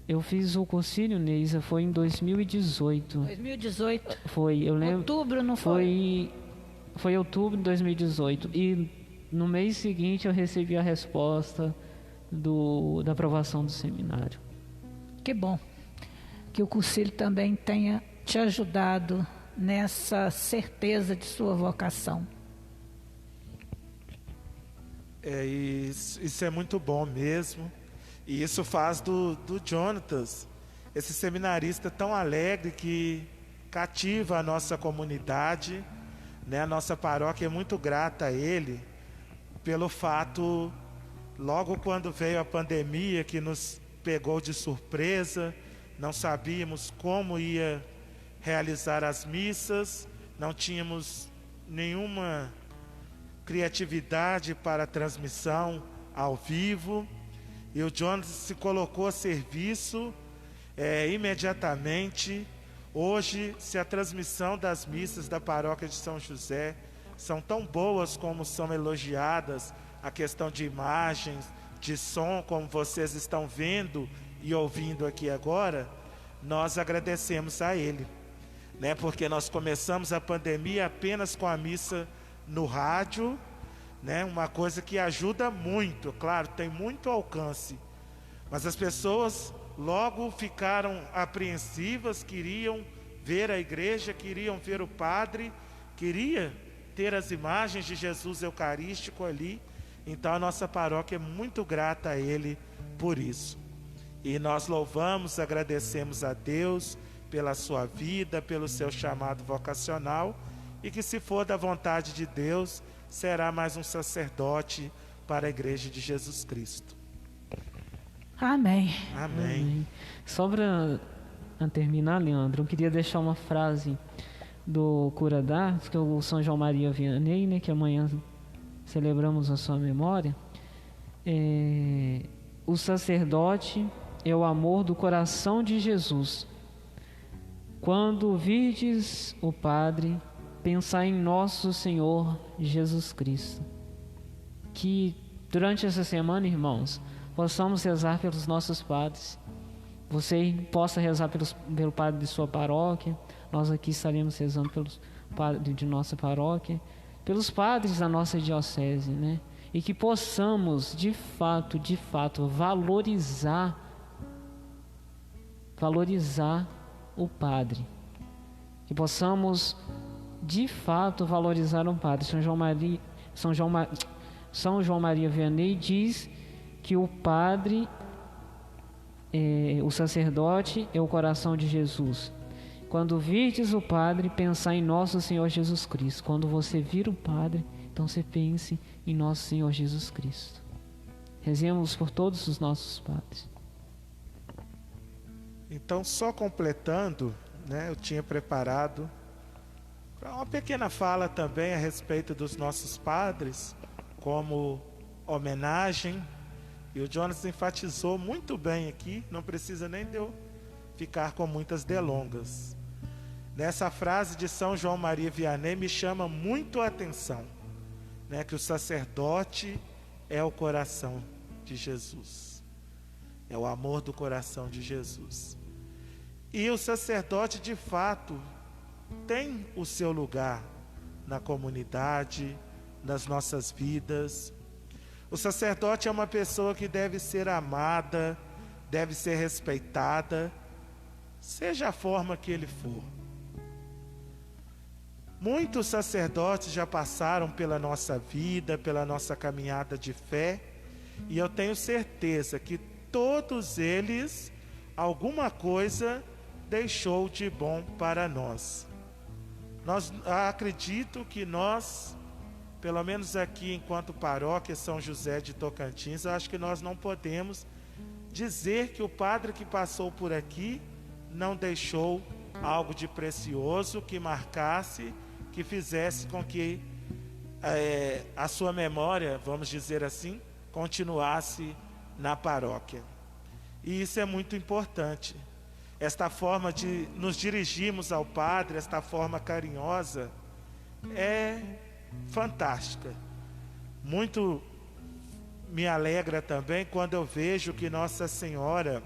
Eu fiz o cursílio, Neisa, foi em 2018. 2018? Foi, eu lembro. Outubro, não foi? Foi outubro de 2018. E no mês seguinte eu recebi a resposta da aprovação do seminário. Que bom. Que o cursílio também tenha te ajudado nessa certeza de sua vocação. Isso é muito bom mesmo. E isso faz do Jonatas esse seminarista tão alegre que cativa a nossa comunidade, né? A nossa paróquia é muito grata a ele pelo fato, logo quando veio a pandemia, que nos pegou de surpresa, não sabíamos como ia realizar as missas, não tínhamos nenhuma criatividade para a transmissão ao vivo, e o Jonas se colocou a serviço imediatamente. Hoje, se a transmissão das missas da paróquia de São José são tão boas como são elogiadas, a questão de imagens, de som, como vocês estão vendo e ouvindo aqui agora, nós agradecemos a Ele, né? Porque nós começamos a pandemia apenas com a missa no rádio, né? Uma coisa que ajuda muito, claro, tem muito alcance, mas as pessoas logo ficaram apreensivas, queriam ver a igreja, queriam ver o padre, queria ter as imagens de Jesus Eucarístico ali. Então a nossa paróquia é muito grata a Ele por isso. E nós louvamos, agradecemos a Deus pela sua vida, pelo seu chamado vocacional, e que, se for da vontade de Deus, será mais um sacerdote para a Igreja de Jesus Cristo. Amém. Amém. Só para terminar, Leandro, eu queria deixar uma frase do Cura d'Ars, que é o São João Maria Vianney, né, que amanhã celebramos a sua memória. O sacerdote é o amor do coração de Jesus. Quando virdes o Padre, pensai em nosso Senhor Jesus Cristo. Que durante essa semana, possamos rezar pelos nossos padres. Você possa rezar pelo padre de sua paróquia. Nós aqui estaremos rezando pelos padres de nossa paróquia, pelos padres da nossa diocese, né? E que possamos, de fato, valorizar o padre. Que possamos, de fato, valorizar o padre. São João Maria Vianney diz que o padre, o sacerdote, é o coração de Jesus. Quando virdes o Padre, pensai em nosso Senhor Jesus Cristo. Quando você vir o Padre, então você pense em nosso Senhor Jesus Cristo. Rezemos por todos os nossos padres. Então, só completando, né, eu tinha preparado uma pequena fala também a respeito dos nossos padres, como homenagem. E o Jonas enfatizou muito bem aqui, não precisa nem de eu ficar com muitas delongas. Nessa frase de São João Maria Vianney me chama muito a atenção, né, que o sacerdote é o coração de Jesus, é o amor do coração de Jesus. E o sacerdote, de fato, tem o seu lugar na comunidade, nas nossas vidas. O sacerdote é uma pessoa que deve ser amada, deve ser respeitada, seja a forma que ele for. Muitos sacerdotes já passaram pela nossa vida, pela nossa caminhada de fé, e eu tenho certeza que todos eles, alguma coisa deixou de bom para nós. Acredito que nós, pelo menos aqui enquanto paróquia São José de Tocantins, eu acho que nós não podemos dizer que o padre que passou por aqui não deixou algo de precioso que marcasse, que fizesse com que a sua memória, vamos dizer assim, continuasse na paróquia. E isso é muito importante. Esta forma de nos dirigirmos ao padre, esta forma carinhosa, é fantástica. Muito me alegra também quando eu vejo que Nossa Senhora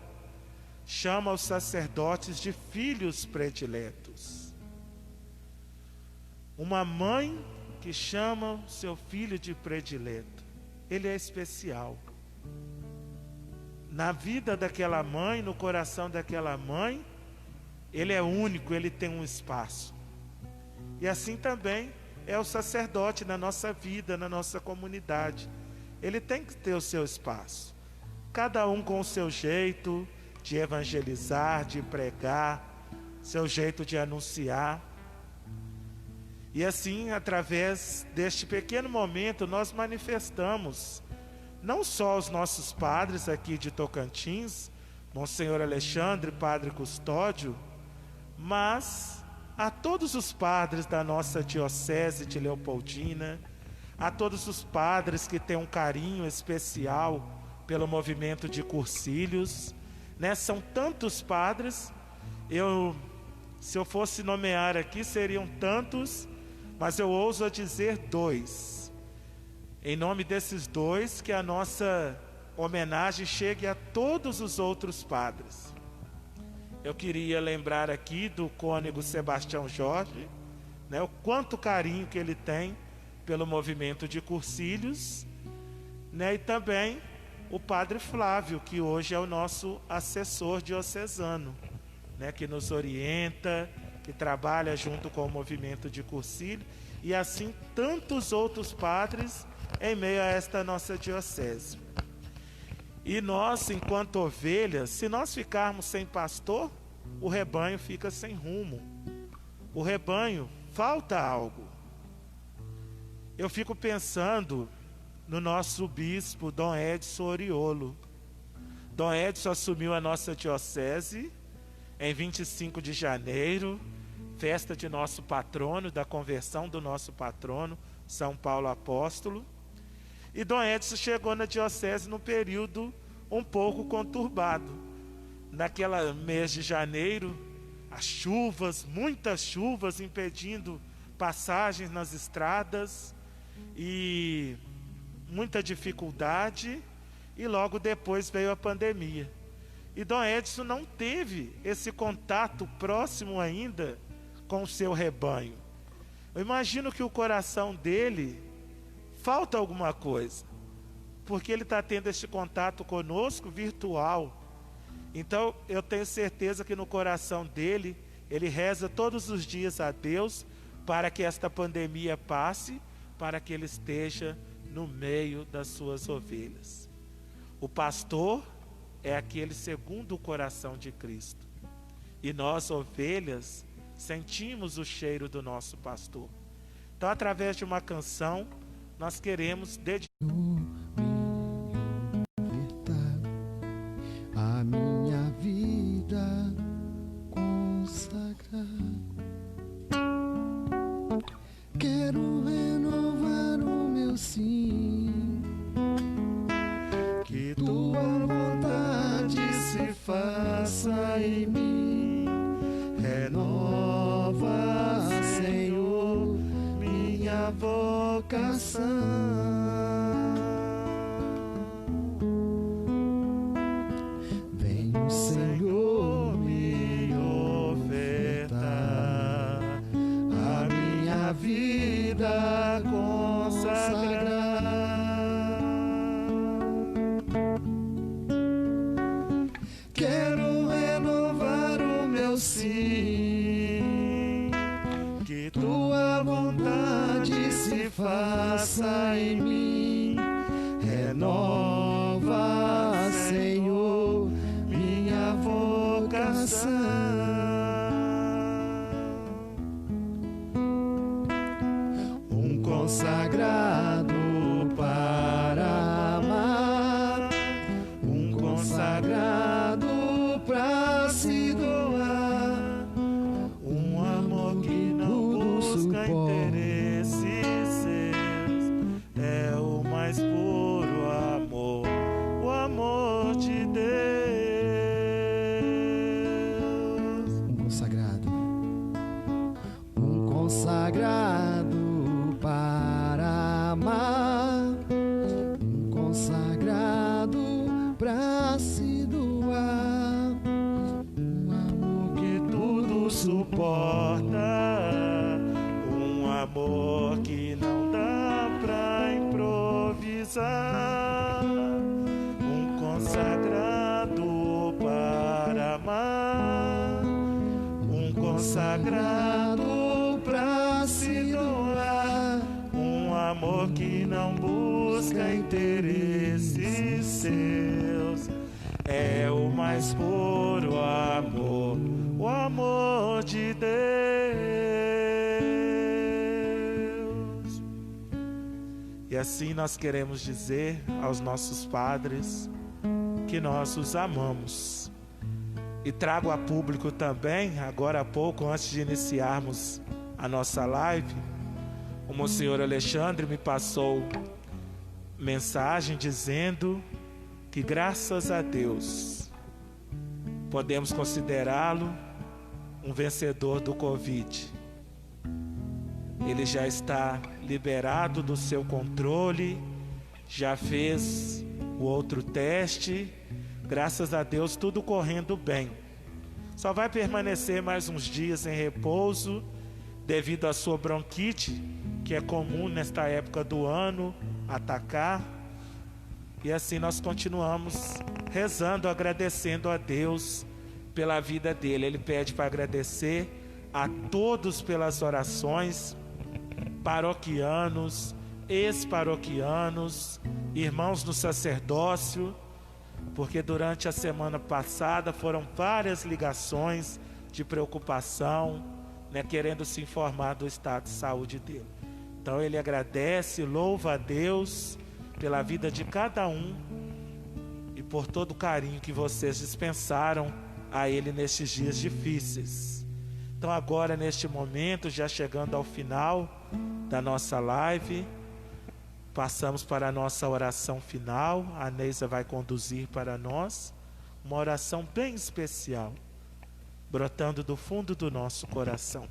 chama os sacerdotes de filhos prediletos. Uma mãe que chama o seu filho de predileto, ele é especial. Na vida daquela mãe, no coração daquela mãe, ele é único, ele tem um espaço. E assim também é o sacerdote na nossa vida, na nossa comunidade. Ele tem que ter o seu espaço. Cada um com o seu jeito de evangelizar, de pregar, seu jeito de anunciar. E assim, através deste pequeno momento, nós manifestamos não só os nossos padres aqui de Tocantins, Monsenhor Alexandre, Padre Custódio, mas a todos os padres da nossa diocese de Leopoldina, a todos os padres que têm um carinho especial pelo movimento de Cursilhos, né? São tantos padres, se eu fosse nomear aqui, seriam tantos, mas eu ouso dizer 2. Em nome desses 2, que a nossa homenagem chegue a todos os outros padres. Eu queria lembrar aqui do cônego Sebastião Jorge, né, o quanto carinho que ele tem pelo movimento de Cursilhos, né, e também o padre Flávio, que hoje é o nosso assessor diocesano, né, que nos orienta, que trabalha junto com o movimento de Cursilho, e assim tantos outros padres em meio a esta nossa diocese. E nós, enquanto ovelhas, se nós ficarmos sem pastor, o rebanho fica sem rumo. O rebanho, falta algo. Eu fico pensando no nosso bispo, Dom Edson Oriolo. Dom Edson assumiu a nossa diocese em 25 de janeiro, festa de nosso patrono, da conversão do nosso patrono, São Paulo Apóstolo. E Dom Edson chegou na diocese num período um pouco conturbado. Naquele mês de janeiro, as chuvas, muitas chuvas, impedindo passagens nas estradas e muita dificuldade, e logo depois veio a pandemia. E Dom Edson não teve esse contato próximo ainda com o seu rebanho. Eu imagino que o coração dele falta alguma coisa, porque ele está tendo esse contato conosco virtual. Então eu tenho certeza que no coração dele, ele reza todos os dias a Deus para que esta pandemia passe, para que ele esteja no meio das suas ovelhas. O pastor é aquele segundo o coração de Cristo, e nós, ovelhas, sentimos o cheiro do nosso pastor. Então, através de uma canção, nós queremos dedicar a minha vida consagrar. Quero renovar o meu sim, que tua vontade se faça em mim. Renova, Senhor, minha vocação. Venho, Senhor, me ofertar a minha vida consagrar. Quero renovar o meu sim, que tua vontade se faça em mim. Renova, Senhor, minha vocação. Um consagrado para amar, um consagrado para se doar, um amor que não busca interesses seus, é o mais puro amor, o amor de Deus. Um consagrado para amar, um consagrado para se doar, um amor que tudo suporta, um amor que não dá pra improvisar, um consagrado para amar, um consagrado pra se doar, um amor que não busca interesses seus, é o mais puro amor, o amor de Deus. E assim nós queremos dizer aos nossos padres que nós os amamos E trago a público também, agora há pouco, antes de iniciarmos a nossa live, o Monsenhor Alexandre me passou mensagem dizendo que, graças a Deus, podemos considerá-lo um vencedor do Covid. Ele já está liberado do seu controle, já fez o outro teste, graças a Deus tudo correndo bem. Só vai permanecer mais uns dias em repouso devido à sua bronquite, que é comum nesta época do ano atacar. E assim nós continuamos rezando, agradecendo a Deus pela vida dele. Ele pede para agradecer a todos pelas orações, paroquianos, ex-paroquianos, irmãos no sacerdócio, porque durante a semana passada foram várias ligações de preocupação, querendo se informar do estado de saúde dele. Então ele agradece, louva a Deus pela vida de cada um e por todo o carinho que vocês dispensaram a ele nestes dias difíceis. Então agora, neste momento, já chegando ao final da nossa live, passamos para a nossa oração final. A Neisa vai conduzir para nós uma oração bem especial, brotando do fundo do nosso coração.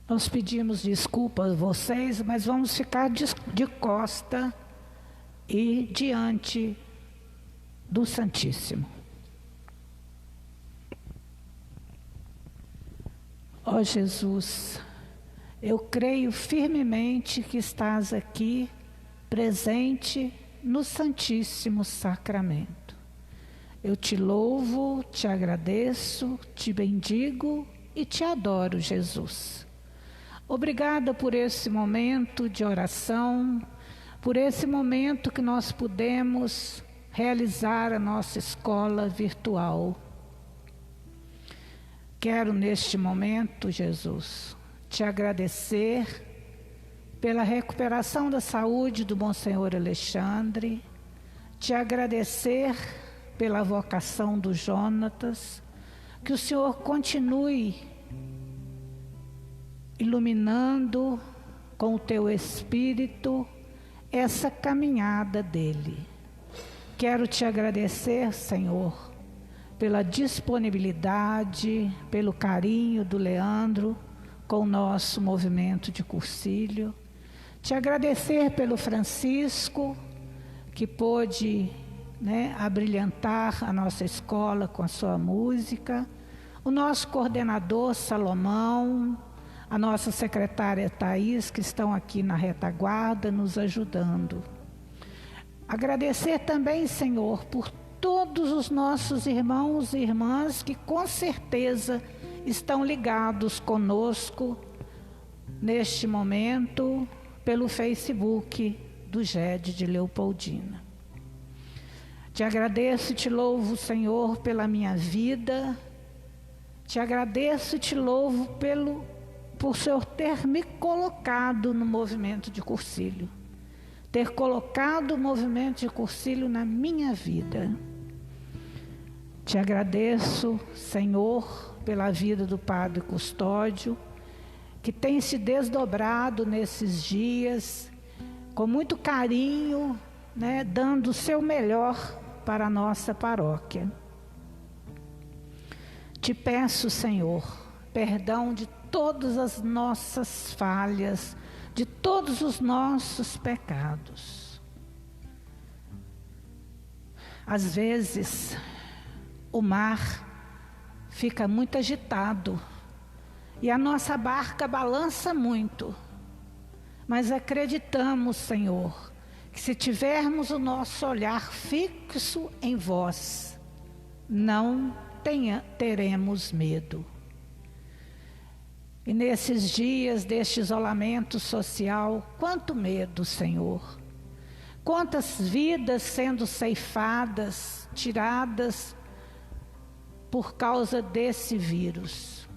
Nós pedimos desculpas a vocês, mas vamos ficar de costa e diante do Santíssimo. Ó Jesus, eu creio firmemente que estás aqui, presente no Santíssimo Sacramento. Eu te louvo, te agradeço, te bendigo e te adoro, Jesus. Obrigada por esse momento de oração, por esse momento que nós pudemos realizar a nossa escola virtual. Quero neste momento, Jesus, te agradecer pela recuperação da saúde do Monsenhor Alexandre, te agradecer pela vocação do Jonatas, que o Senhor continue iluminando com o teu Espírito essa caminhada dele. Quero te agradecer, Senhor, pela disponibilidade, pelo carinho do Leandro com o nosso movimento de cursilho. Te agradecer pelo Francisco, que pôde abrilhantar a nossa escola com a sua música, o nosso coordenador Salomão, a nossa secretária Thaís, que estão aqui na retaguarda nos ajudando. Agradecer também, Senhor, por todos os nossos irmãos e irmãs que com certeza estão ligados conosco neste momento pelo Facebook do GED de Leopoldina. Te agradeço e te louvo, Senhor, pela minha vida. Te agradeço e te louvo por o Senhor ter me colocado no movimento de cursilho, ter colocado o movimento de cursilho na minha vida. Te agradeço, Senhor, pela vida do Padre Custódio, que tem se desdobrado nesses dias, com muito carinho, dando o seu melhor para a nossa paróquia. Te peço, Senhor, perdão de todas as nossas falhas, de todos os nossos pecados. Às vezes, o mar fica muito agitado e a nossa barca balança muito, mas acreditamos, Senhor, que se tivermos o nosso olhar fixo em vós, não teremos medo. E nesses dias deste isolamento social, quanto medo, Senhor! Quantas vidas sendo ceifadas, tiradas por causa desse vírus.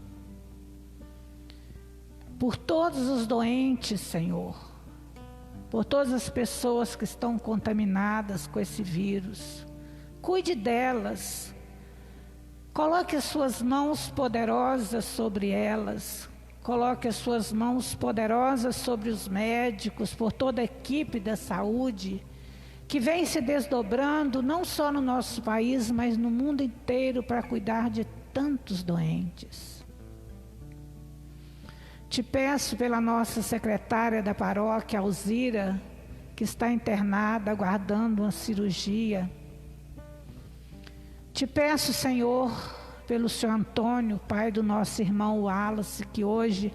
Por todos os doentes, Senhor, por todas as pessoas que estão contaminadas com esse vírus, Cuide delas. Coloque as suas mãos poderosas sobre elas. Coloque as suas mãos poderosas sobre os médicos, por toda a equipe da saúde, que vem se desdobrando, não só no nosso país, mas no mundo inteiro, para cuidar de tantos doentes. Te peço pela nossa secretária da paróquia, Alzira, que está internada, aguardando uma cirurgia. Te peço, Senhor, pelo Senhor Antônio, pai do nosso irmão Wallace, que hoje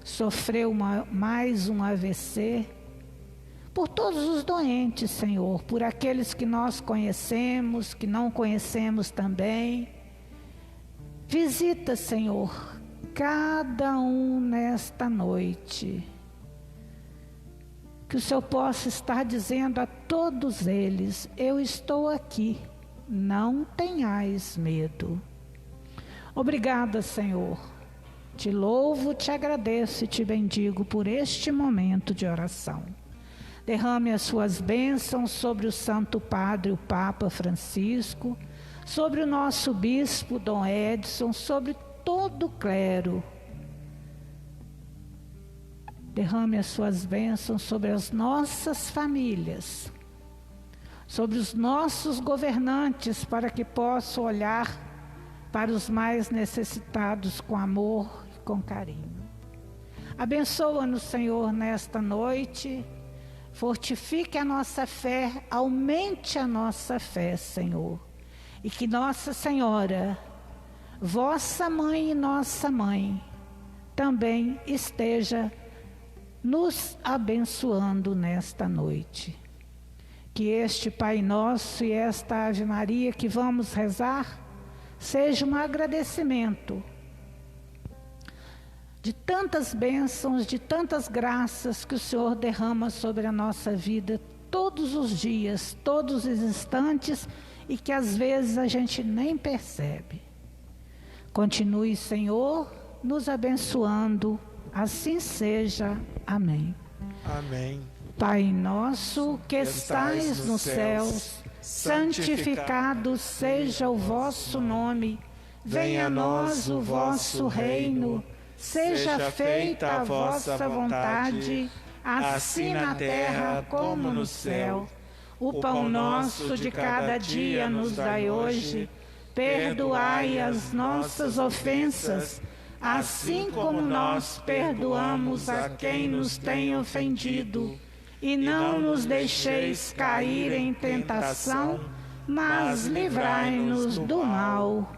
sofreu mais um AVC. Por todos os doentes, Senhor, por aqueles que nós conhecemos, que não conhecemos também. Visita, Senhor, cada um nesta noite. Que o Senhor possa estar dizendo a todos eles: eu estou aqui, não tenhais medo. Obrigada, Senhor. Te louvo, te agradeço e te bendigo por este momento de oração. Derrame as suas bênçãos sobre o Santo Padre, o Papa Francisco, sobre o nosso Bispo Dom Edson, sobre todo o clero. Derrame as suas bênçãos sobre as nossas famílias, sobre os nossos governantes, para que possam olhar para os mais necessitados com amor e com carinho. Abençoa-nos, Senhor, nesta noite. Fortifique a nossa fé, aumente a nossa fé, Senhor. E que Nossa Senhora, vossa mãe e nossa mãe, também esteja nos abençoando nesta noite. Que este Pai Nosso e esta Ave Maria que vamos rezar seja um agradecimento de tantas bênçãos, de tantas graças que o Senhor derrama sobre a nossa vida todos os dias, todos os instantes, e que às vezes a gente nem percebe. Continue, Senhor, nos abençoando. Assim seja. Amém. Amém. Pai nosso que estais nos céus, santificado seja o vosso nome. Venha a nós o vosso reino. Seja feita a vossa vontade, assim na terra como no céu. O pão nosso de cada dia nos dai hoje. Perdoai as nossas ofensas, assim como nós perdoamos a quem nos tem ofendido. E não nos deixeis cair em tentação, mas livrai-nos do mal.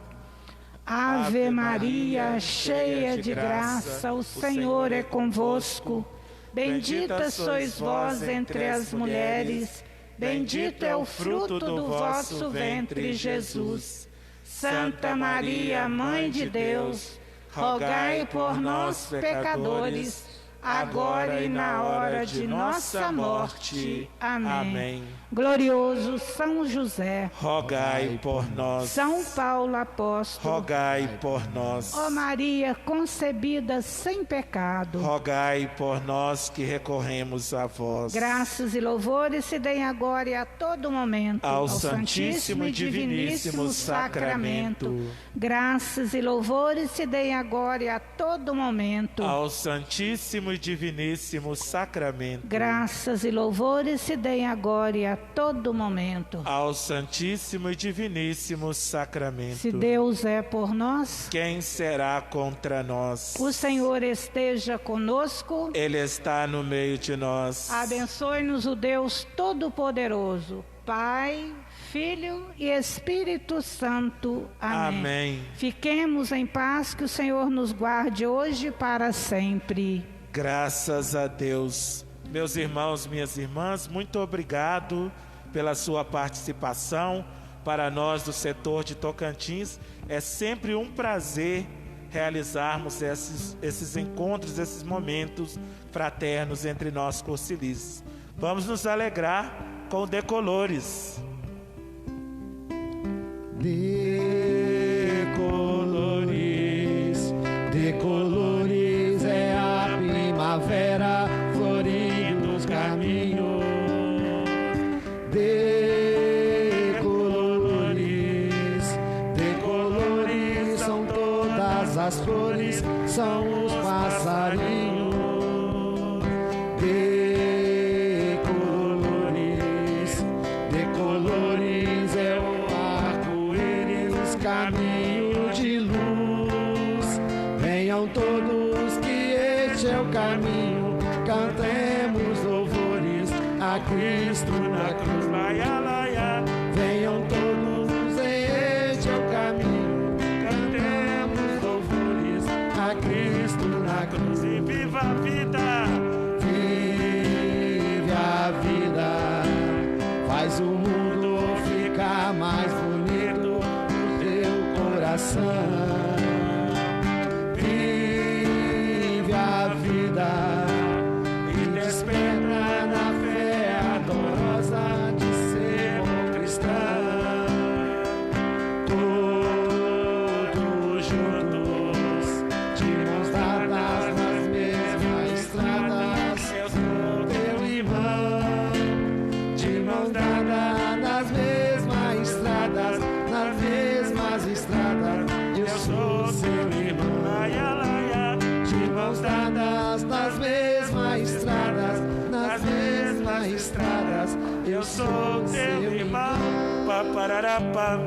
Ave Maria, cheia de graça, o Senhor é convosco. Bendita sois vós entre as mulheres, bendito é o fruto do vosso ventre, Jesus. Santa Maria, Mãe de Deus, rogai por nós, pecadores, agora e na hora de nossa morte. Amém. Amém. Glorioso São José, Rogai por nós. São Paulo Apóstolo, Rogai por nós. ó Maria concebida sem pecado, Rogai por nós que recorremos a vós. graças e louvores se deem agora e a todo momento Ao Santíssimo e Diviníssimo Sacramento. Graças e louvores se deem agora e a todo momento. Ao Santíssimo e Diviníssimo Sacramento. Graças e louvores se deem agora e a todo momento. Ao Santíssimo e Diviníssimo Sacramento. Se Deus é por nós, Quem será contra nós? o Senhor esteja conosco. Ele está no meio de nós. Abençoe-nos o Deus Todo-Poderoso, Pai, Filho e Espírito Santo. Amém. Amém. Fiquemos em paz, que o Senhor nos guarde hoje e para sempre. Graças a Deus. Meus irmãos, minhas irmãs, muito obrigado pela sua participação. Para nós do setor de Tocantins, é sempre um prazer realizarmos esses encontros, esses momentos fraternos entre nós cursilistas. Vamos nos alegrar com Decolores. Decolores, decolores é a primavera florindo os caminhos. Decolores todas as flores são os passarinhos. De colores é o arco-íris, caminho de luz. Venham todos que este é o caminho, cantemos louvores a Cristo na cruz. Venham todos, este é o caminho, cantemos louvores a Cristo na cruz. E viva a vida! Vive a vida, faz o mundo ficar mais bonito no teu coração. Vive a vida e desperta na fé ardorosa de ser um cristão. Todos juntos, de mãos dadas nas mesmas estradas, eu sou teu irmão. De mãos dadas nas mesmas estradas, eu sou seu irmão. De mãos dadas nas mesmas estradas, eu sou teu irmão. Papararapá.